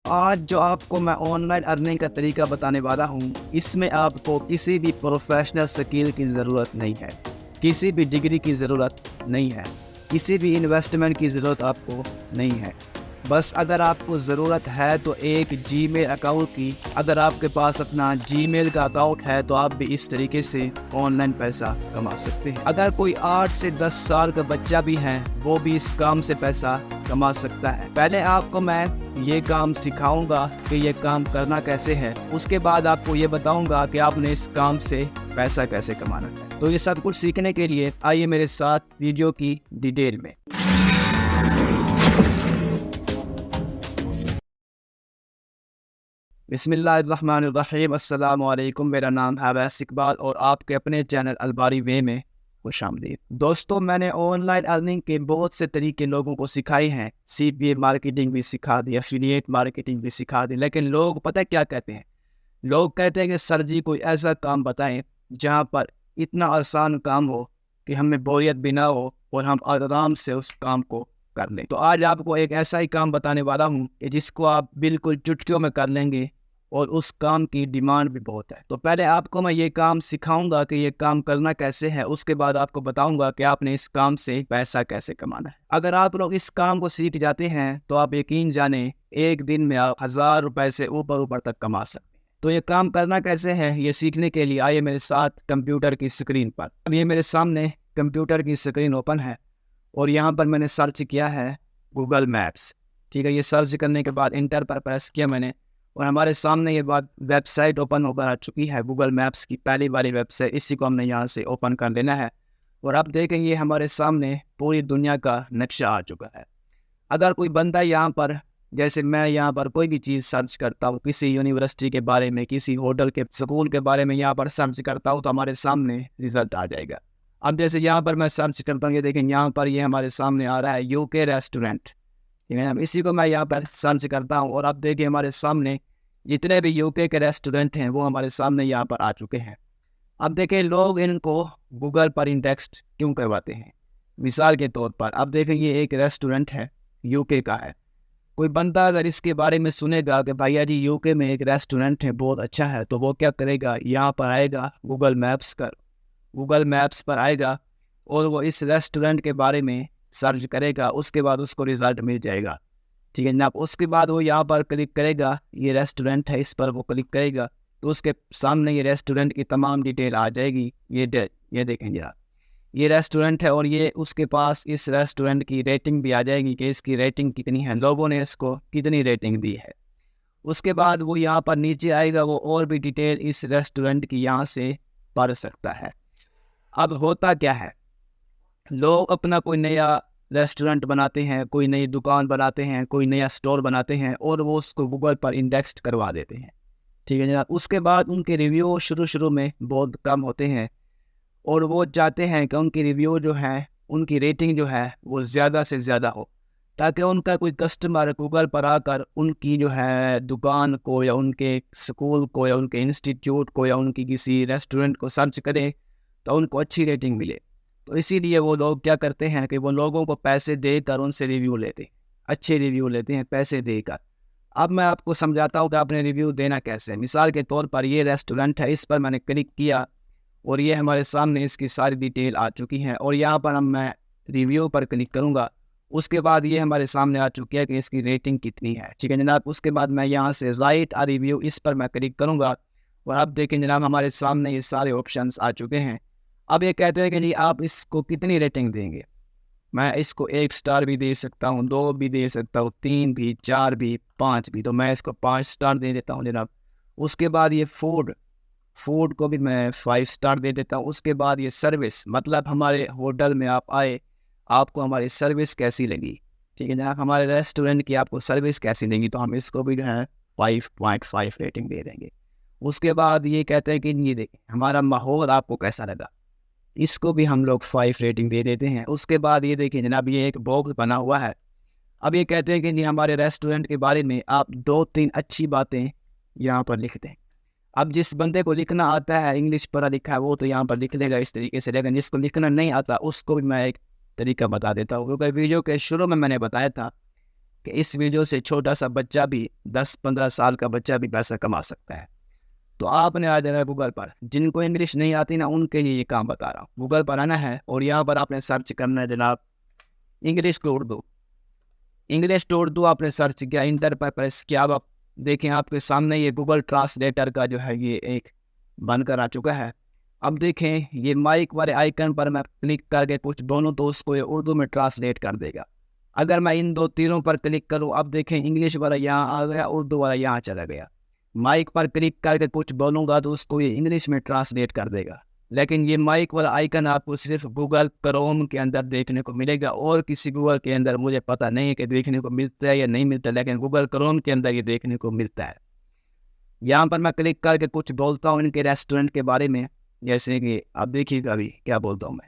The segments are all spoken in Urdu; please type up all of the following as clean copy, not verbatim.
آج جو آپ کو میں آن لائن ارننگ کا طریقہ بتانے والا ہوں، اس میں آپ کو کسی بھی پروفیشنل سکل کی ضرورت نہیں ہے، کسی بھی ڈگری کی ضرورت نہیں ہے، کسی بھی انویسٹمنٹ کی ضرورت آپ کو نہیں ہے۔ بس اگر آپ کو ضرورت ہے تو ایک جی میل اکاؤنٹ کی، اگر آپ کے پاس اپنا جی میل کا اکاؤنٹ ہے تو آپ بھی اس طریقے سے آن لائن پیسہ کما سکتے ہیں۔ اگر کوئی 8 سے 10 سال کا بچہ بھی ہے وہ بھی اس کام سے پیسہ کما سکتا ہے۔ پہلے آپ کو میں یہ کام سکھاؤں گا کہ یہ کام کرنا کیسے ہے، اس کے بعد آپ کو یہ بتاؤں گا کہ آپ نے اس کام سے پیسہ کیسے کمانا ہے۔ تو یہ سب کچھ سیکھنے کے لیے آئیے میرے ساتھ ویڈیو کی ڈیٹیل میں۔ بسم اللہ الرحمن الرحیم۔ السلام علیکم، میرا نام ہے اویس اقبال اور آپ کے اپنے چینل الباری وے میں خوش آمدید۔ دوستو، میں نے آن لائن ارننگ کے بہت سے طریقے لوگوں کو سکھائے ہیں، سی پی اے مارکیٹنگ بھی سکھا دی، ایفیلیٹ مارکیٹنگ بھی سکھا دی، لیکن لوگ پتہ کیا کہتے ہیں؟ لوگ کہتے ہیں کہ سر جی کوئی ایسا کام بتائیں جہاں پر اتنا آسان کام ہو کہ ہمیں بوریت بھی نہ ہو اور ہم آرام سے اس کام کو کر لیں۔ تو آج آپ کو ایک ایسا ہی کام بتانے والا ہوں کہ جس کو آپ بالکل چٹکیوں میں کر لیں گے اور اس کام کی ڈیمانڈ بھی بہت ہے۔ تو پہلے آپ کو میں یہ کام سکھاؤں گا کہ یہ کام کرنا کیسے ہے، اس کے بعد آپ کو بتاؤں گا کہ آپ نے اس کام سے پیسہ کیسے کمانا ہے۔ اگر آپ لوگ اس کام کو سیکھ جاتے ہیں تو آپ یقین جانیں ایک دن میں آپ 1000 روپے سے اوپر تک کما سکتے ہیں۔ تو یہ کام کرنا کیسے ہے، یہ سیکھنے کے لیے آئیے میرے ساتھ کمپیوٹر کی اسکرین پر۔ اب یہ میرے سامنے کمپیوٹر کی اسکرین اوپن ہے اور یہاں پر میں نے سرچ کیا ہے گوگل میپس۔ ٹھیک ہے، یہ سرچ کرنے کے بعد انٹر پر پریس کیا میں نے اور ہمارے سامنے یہ ویب سائٹ اوپن ہو کر آ چکی ہے، گوگل میپس کی پہلی والی ویب سائٹ۔ اسی کو ہم نے یہاں سے اوپن کر لینا ہے اور اب دیکھیں یہ ہمارے سامنے پوری دنیا کا نقشہ آ چکا ہے۔ اگر کوئی بندہ یہاں پر، جیسے میں یہاں پر کوئی بھی چیز سرچ کرتا ہوں، کسی یونیورسٹی کے بارے میں، کسی ہوٹل کے سکول کے بارے میں یہاں پر سرچ کرتا ہوں تو ہمارے سامنے رزلٹ آ جائے گا۔ اب جیسے یہاں پر میں سرچ کرتا ہوں، یہ دیکھیں یہاں پر یہ ہمارے سامنے آ رہا ہے یو کے ریسٹورنٹ۔ اسی کو میں یہاں پر سرچ کرتا ہوں اور اب دیکھیں ہمارے سامنے جتنے بھی یو کے ریسٹورنٹ ہیں وہ ہمارے سامنے یہاں پر آ چکے ہیں۔ اب دیکھیں لوگ ان کو گوگل پر انڈیکسڈ کیوں کرواتے ہیں۔ مثال کے طور پر اب دیکھیں یہ ایک ریسٹورنٹ ہے، یو کے کا ہے۔ کوئی بندہ اگر اس کے بارے میں سنے گا کہ بھائیا جی یو کے میں ایک ریسٹورنٹ ہے بہت اچھا ہے، تو وہ کیا کرے گا، یہاں پر آئے گا گوگل میپس پر آئے گا اور وہ اس ریسٹورنٹ کے بارے میں سرچ کرے گا، اس کے بعد اس کو رزلٹ مل جائے گا۔ ٹھیک ہے جناب، اس کے بعد وہ یہاں پر کلک کرے گا، یہ ریسٹورنٹ ہے اس پر وہ کلک کرے گا تو اس کے سامنے یہ ریسٹورنٹ کی تمام ڈیٹیل آ جائے گی۔ یہ دیکھیں جناب، یہ ریسٹورنٹ ہے اور یہ اس کے پاس اس ریسٹورنٹ کی ریٹنگ بھی آ جائے گی کہ اس کی ریٹنگ کتنی ہے، لوگوں نے اس کو کتنی ریٹنگ دی ہے۔ اس کے بعد وہ یہاں پر نیچے آئے گا، وہ اور بھی ڈیٹیل اس ریسٹورنٹ کی یہاں سے پڑھ سکتا ہے۔ اب ہوتا کیا ہے، لوگ اپنا کوئی نیا ریسٹورنٹ بناتے ہیں، کوئی نئی دکان بناتے ہیں، کوئی نیا سٹور بناتے ہیں اور وہ اس کو گوگل پر انڈیکسڈ کروا دیتے ہیں۔ ٹھیک ہے جناب، اس کے بعد ان کے ریویو شروع میں بہت کم ہوتے ہیں اور وہ چاہتے ہیں کہ ان کی ریویو جو ہیں، ان کی ریٹنگ جو ہے وہ زیادہ سے زیادہ ہو، تاکہ ان کا کوئی کسٹمر گوگل پر آ کر ان کی جو ہے دکان کو یا ان کے سکول کو یا ان کے انسٹیٹیوٹ کو یا ان کی کسی ریسٹورنٹ کو سرچ کرے تو ان کو اچھی ریٹنگ ملے۔ تو اسی لیے وہ لوگ کیا کرتے ہیں کہ وہ لوگوں کو پیسے دے کر ان سے ریویو لیتے ہیں، اچھے ریویو لیتے ہیں پیسے دے کر۔ اب میں آپ کو سمجھاتا ہوں کہ آپ نے ریویو دینا کیسے ہے۔ مثال کے طور پر یہ ریسٹورنٹ ہے، اس پر میں نے کلک کیا اور یہ ہمارے سامنے اس کی ساری ڈیٹیل آ چکی ہے اور یہاں پر میں ریویو پر کلک کروں گا، اس کے بعد یہ ہمارے سامنے آ چکی ہے کہ اس کی ریٹنگ کتنی ہے۔ ٹھیک ہے جناب، اس کے بعد میں یہاں سے رائٹ آ ریویو، اس پر میں کلک کروں گا اور اب دیکھیں جناب ہمارے سامنے یہ سارے آپشنس آ چکے ہیں۔ اب یہ کہتے ہیں کہ جی آپ اس کو کتنی ریٹنگ دیں گے۔ میں اس کو 1 سٹار بھی دے سکتا ہوں، 2 بھی دے سکتا ہوں، 3 بھی، 4 بھی، 5 بھی، تو میں اس کو 5 سٹار دے دیتا ہوں جناب۔ اس کے بعد یہ فوڈ کو بھی میں 5 سٹار دے دیتا ہوں۔ اس کے بعد یہ سروس، مطلب ہمارے ہوٹل میں آپ آئے، آپ کو ہماری سروس کیسی لگی۔ ٹھیک ہے جناب، ہمارے ریسٹورنٹ کی آپ کو سروس کیسی لگی، تو ہم اس کو بھی جو ہے 5.5 ریٹنگ دے دیں گے۔ اس کے بعد یہ کہتے ہیں کہ یہ دیکھیں ہمارا ماحول آپ کو کیسا لگا، اس کو بھی ہم لوگ 5 ریٹنگ دے دیتے ہیں۔ اس کے بعد یہ دیکھیں جناب یہ ایک باکس بنا ہوا ہے، اب یہ کہتے ہیں کہ جی ہمارے ریسٹورنٹ کے بارے میں آپ 2-3 اچھی باتیں یہاں پر لکھ دیں۔ اب جس بندے کو لکھنا آتا ہے، انگلش پڑھا لکھا ہے، وہ تو یہاں پر لکھ لے گا اس طریقے سے، لیکن جس کو لکھنا نہیں آتا اس کو بھی میں ایک طریقہ بتا دیتا ہوں، کیونکہ ویڈیو کے شروع میں نے بتایا تھا کہ اس ویڈیو سے چھوٹا سا بچہ بھی 10-15 سال کا بچہ بھی پیسہ کما سکتا ہے۔ تو آپ نے آ جانا ہے گوگل پر، جن کو انگلش نہیں آتی نا ان کے لیے یہ کام بتا رہا ہوں۔ گوگل پر آنا ہے اور یہاں پر آپ نے سرچ کرنا ہے جناب English to Urdu. English to Urdu آپ نے سرچ کیا، انٹر پر پریس کیا، اب آپ دیکھیں آپ کے سامنے یہ گوگل ٹرانسلیٹر کا جو ہے یہ ایک بن کر آ چکا ہے۔ اب دیکھیں یہ مائک والے آئیکن پر میں کلک کر کے کچھ بولوں تو اس کو یہ اردو میں ٹرانسلیٹ کر دے گا۔ اگر میں ان دو تیروں پر کلک کروں، اب دیکھیں انگلش والا یہاں آ گیا، اردو والا یہاں چلا گیا۔ مائک پر کلک کر کے کچھ بولوں گا تو اس کو یہ انگلش میں ٹرانسلیٹ کر دے گا، لیکن یہ مائک والا آئیکن آپ کو صرف گوگل کروم کے اندر دیکھنے کو ملے گا، اور کسی گوگل کے اندر مجھے پتہ نہیں ہے کہ دیکھنے کو ملتا ہے یا نہیں ملتا، لیکن گوگل کروم کے اندر یہ دیکھنے کو ملتا ہے۔ یہاں پر میں کلک کر کے کچھ بولتا ہوں ان کے ریسٹورنٹ کے بارے میں، جیسے کہ آپ دیکھیے گا ابھی کیا بولتا ہوں میں۔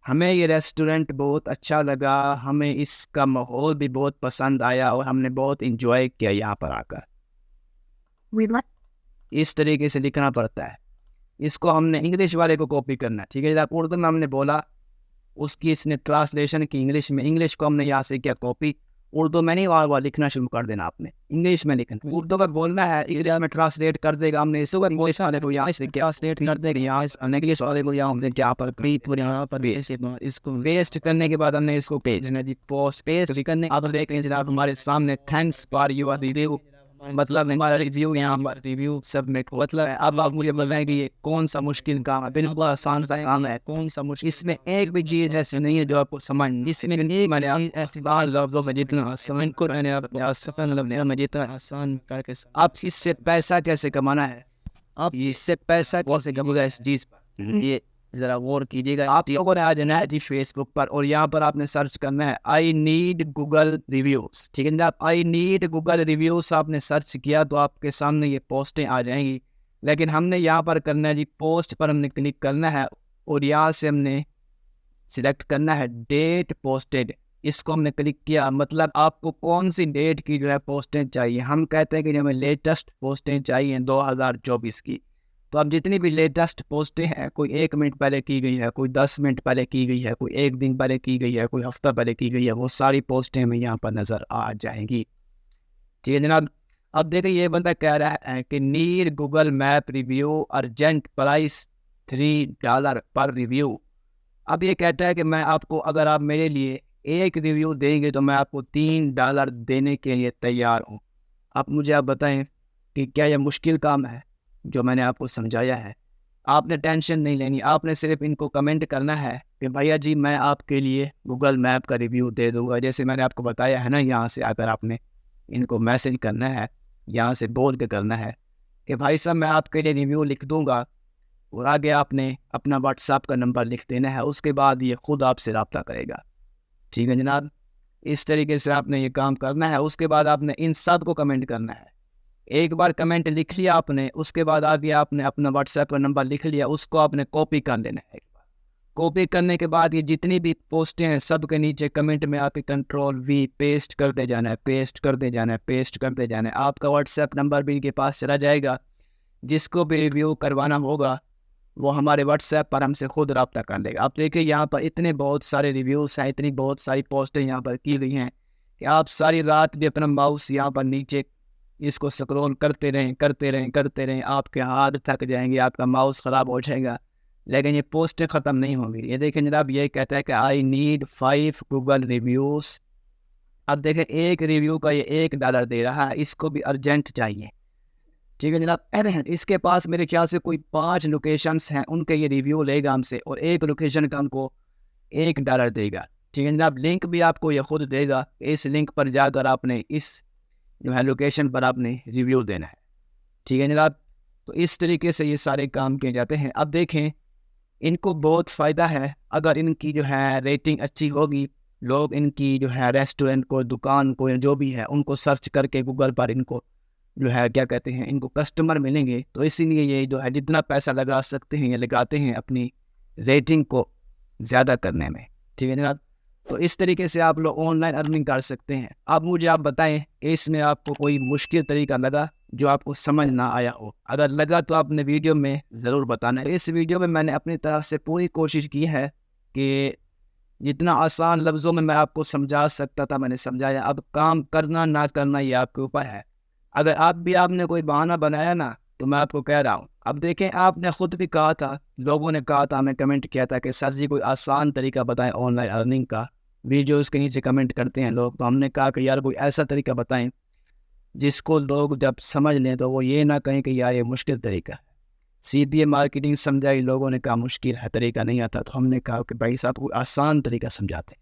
ہمیں یہ ریسٹورنٹ بہت اچھا لگا، ہمیں اس کا ماحول بھی بہت پسند آیا اور ہم نے بہت انجوائے کیا یہاں پر آ کر۔ اس طریقے سے لکھنا پڑتا ہے۔ اس کو ہم نے انگلش والے کو کاپی کرنا ہے، ٹھیک ہے جناب۔ اردو میں ہم نے بولا، اس کی اس نے ٹرانسلیشن کی انگلش میں، انگلش کو ہم نے یہاں سے کیا کاپی، اردو میں نہیں وہاں لکھنا شروع کر دینا آپ نے، انگلش میں لکھنا۔ اردو کا بولنا ہے انگلش میں ٹرانسلیٹ کر دے گا، ہم نے اس کو انگلش والے کو یہاں سے ٹرانسلیٹ کر دے گا، یہاں انگلش والے کو یہاں ہم یہاں پر یہاں پر اس کو ویسٹ کرنے کے بعد ہم نے اس کو پیجنا جی پوسٹ پیسٹ کرنے۔ اب دیکھیں جناب ہمارے سامنے تھینکس فار یور ریویو، مطلب ہمارا ریویو یہاں پر ریویو سبمٹ، مطلب اب آپ مجھے بتائیں کہ یہ کون سا مشکل کام ہے، بالکل آسان سا کام ہے، کون سا مشکل، اس میں ایک بھی چیز ایسی نہیں ہے جو آپ کو سمجھ، اس میں ایک میں نے احتمال لفظوں میں جتنا آسان کو میں نے اپنے آسان لفظوں میں جتنا آسان کر کے آپ اس سے پیسہ کیسے کمانا ہے، آپ اس سے پیسہ کیسے کمانا ہے، اس چیز پر یہ ذرا غور کیجیے گا۔ آپ لوگوں نے آ جانا ہے جی فیس بک پر، اور یہاں پر آپ نے سرچ کرنا ہے آئی نیڈ گوگل ریویوز، ٹھیک ہے جناب۔ آئی نیڈ گوگل ریویوز آپ نے سرچ کیا تو آپ کے سامنے یہ پوسٹیں آ جائیں گی، لیکن ہم نے یہاں پر کرنا ہے جی پوسٹ پر ہم نے کلک کرنا ہے، اور یہاں سے ہم نے سلیکٹ کرنا ہے ڈیٹ پوسٹڈ، اس کو ہم نے کلک کیا، مطلب آپ کو کون سی ڈیٹ کی جو ہے پوسٹیں چاہیے۔ ہم کہتے ہیں کہ ہمیں لیٹسٹ پوسٹیں چاہیے 2024 کی، تو اب جتنی بھی لیٹسٹ پوسٹیں ہیں، کوئی 1 منٹ پہلے کی گئی ہے، کوئی 10 منٹ پہلے کی گئی ہے، کوئی 1 دن پہلے کی گئی ہے، کوئی ہفتہ پہلے کی گئی ہے، وہ ساری پوسٹیں ہمیں یہاں پر نظر آ جائیں گی، ٹھیک ہے جناب۔ اب دیکھیں یہ بندہ کہہ رہا ہے کہ need Google map review urgent price $3 پر ریویو۔ اب یہ کہتا ہے کہ میں آپ کو، اگر آپ میرے لیے ایک ریویو دیں گے تو میں آپ کو $3 دینے کے لیے تیار ہوں۔ اب مجھے آپ بتائیں کہ کیا یہ مشکل کام ہے جو میں نے آپ کو سمجھایا ہے؟ آپ نے ٹینشن نہیں لینی، آپ نے صرف ان کو کمنٹ کرنا ہے کہ بھیا جی میں آپ کے لیے گوگل میپ کا ریویو دے دوں گا، جیسے میں نے آپ کو بتایا ہے نا، یہاں سے اگر آپ نے ان کو میسج کرنا ہے، یہاں سے بول کے کرنا ہے کہ بھائی صاحب میں آپ کے لیے ریویو لکھ دوں گا، اور آگے آپ نے اپنا واٹس ایپ کا نمبر لکھ دینا ہے، اس کے بعد یہ خود آپ سے رابطہ کرے گا، ٹھیک ہے جناب۔ اس طریقے سے آپ نے یہ کام کرنا ہے۔ اس کے بعد آپ نے ان سب کو کمنٹ کرنا ہے، ایک بار کمنٹ لکھ لیا آپ نے، اس کے بعد آگے آپ نے اپنا واٹس ایپ کا نمبر لکھ لیا، اس کو آپ نے کاپی کر لینا ہے۔ کاپی کرنے کے بعد یہ جتنی بھی پوسٹیں ہیں سب کے نیچے کمنٹ میں آپ کے Ctrl+V پیسٹ کرتے جانا ہے، پیسٹ کرتے جانا ہے، پیسٹ کرتے جانا ہے۔ آپ کا واٹس ایپ نمبر بھی ان کے پاس چلا جائے گا، جس کو بھی ریویو کروانا ہوگا وہ ہمارے واٹس ایپ پر ہم سے خود رابطہ کر لے گا۔ آپ دیکھیں یہاں پر اتنے بہت سارے ریویوز ہیں، اتنی بہت ساری پوسٹیں یہاں پر کی گئی ہیں کہ آپ ساری رات بھی اپنا ماؤس یہاں پر نیچے اس کو سکرول کرتے رہیں، آپ کے ہاتھ تھک جائیں گے، آپ کا ماؤس خراب ہو جائے گا، لیکن یہ پوسٹیں ختم نہیں ہوں گی۔ یہ دیکھیں جناب، یہ کہتا ہے کہ آئی نیڈ 5 گوگل ریویوز۔ اب دیکھیں ایک ریویو کا یہ $1 دے رہا ہے، اس کو بھی ارجنٹ چاہیے، ٹھیک ہے جناب۔ اس کے پاس میرے خیال سے کوئی 5 لوکیشنز ہیں، ان کے یہ ریویو لے گا ہم سے، اور ایک لوکیشن کا ہم کو $1 دے گا، ٹھیک ہے جناب۔ لنک بھی آپ کو یہ خود دے گا، اس لنک پر جا کر آپ نے اس جو ہے لوکیشن پر آپ نے ریویو دینا ہے، ٹھیک ہے جناب۔ تو اس طریقے سے یہ سارے کام کیے جاتے ہیں۔ اب دیکھیں ان کو بہت فائدہ ہے، اگر ان کی جو ہے ریٹنگ اچھی ہوگی، لوگ ان کی جو ہے ریسٹورنٹ کو، دکان کو، جو بھی ہے ان کو سرچ کر کے گوگل پر ان کو جو ہے کیا کہتے ہیں، ان کو کسٹمر ملیں گے، تو اسی لیے یہ جو ہے جتنا پیسہ لگا سکتے ہیں یہ لگاتے ہیں اپنی ریٹنگ کو زیادہ کرنے میں، ٹھیک ہے جناب۔ تو اس طریقے سے آپ لوگ آن لائن ارننگ کر سکتے ہیں۔ اب مجھے آپ بتائیں کہ اس میں آپ کو کوئی مشکل طریقہ لگا جو آپ کو سمجھ نہ آیا ہو؟ اگر لگا تو آپ نے ویڈیو میں ضرور بتانا ہے۔ اس ویڈیو میں میں نے اپنی طرف سے پوری کوشش کی ہے کہ جتنا آسان لفظوں میں آپ کو سمجھا سکتا تھا میں نے سمجھایا. اب کام کرنا نہ کرنا یہ آپ کے اوپر ہے. اگر آپ نے کوئی بہانہ بنایا نا تو میں آپ کو کہہ رہا ہوں. اب دیکھیں آپ نے خود بھی کہا تھا, لوگوں نے کہا تھا, ہمیں کمنٹ کیا تھا کہ سر جی کوئی آسان طریقہ بتائیں آن لائن ارننگ کا. ویڈیوز کے نیچے کمنٹ کرتے ہیں لوگ, تو ہم نے کہا کہ یار کوئی ایسا طریقہ بتائیں جس کو لوگ جب سمجھ لیں تو وہ یہ نہ کہیں کہ یار یہ مشکل طریقہ ہے. سیدھی مارکیٹنگ سمجھائی, لوگوں نے کہا مشکل ہے, طریقہ نہیں آتا. تو ہم نے کہا کہ بھائی صاحب کوئی آسان طریقہ سمجھاتے ہیں.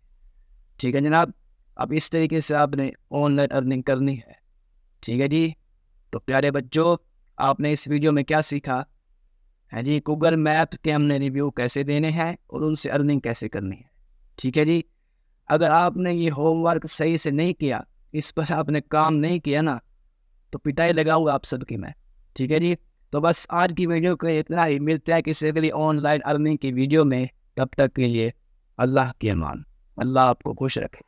ٹھیک ہے جناب, اب اس طریقے سے آپ نے آن لائن ارننگ کرنی ہے. ٹھیک ہے جی. تو پیارے بچوں, آپ نے اس ویڈیو میں کیا سیکھا ہے جی؟ گوگل میپ کے ہم نے ریویو کیسے دینے ہیں اور ان سے ارننگ کیسے کرنی ہے. ٹھیک ہے جی. اگر آپ نے یہ ہوم ورک صحیح سے نہیں کیا, اس پر آپ نے کام نہیں کیا نا, تو پٹائی لگاؤں گا آپ سب کی میں. ٹھیک ہے جی. تو بس آج کی ویڈیو کو اتنا ہی. ملتا ہے کسی اگلی آن لائن ارننگ کی ویڈیو میں. تب تک کے لیے اللہ کی امان. اللہ آپ کو خوش رکھے.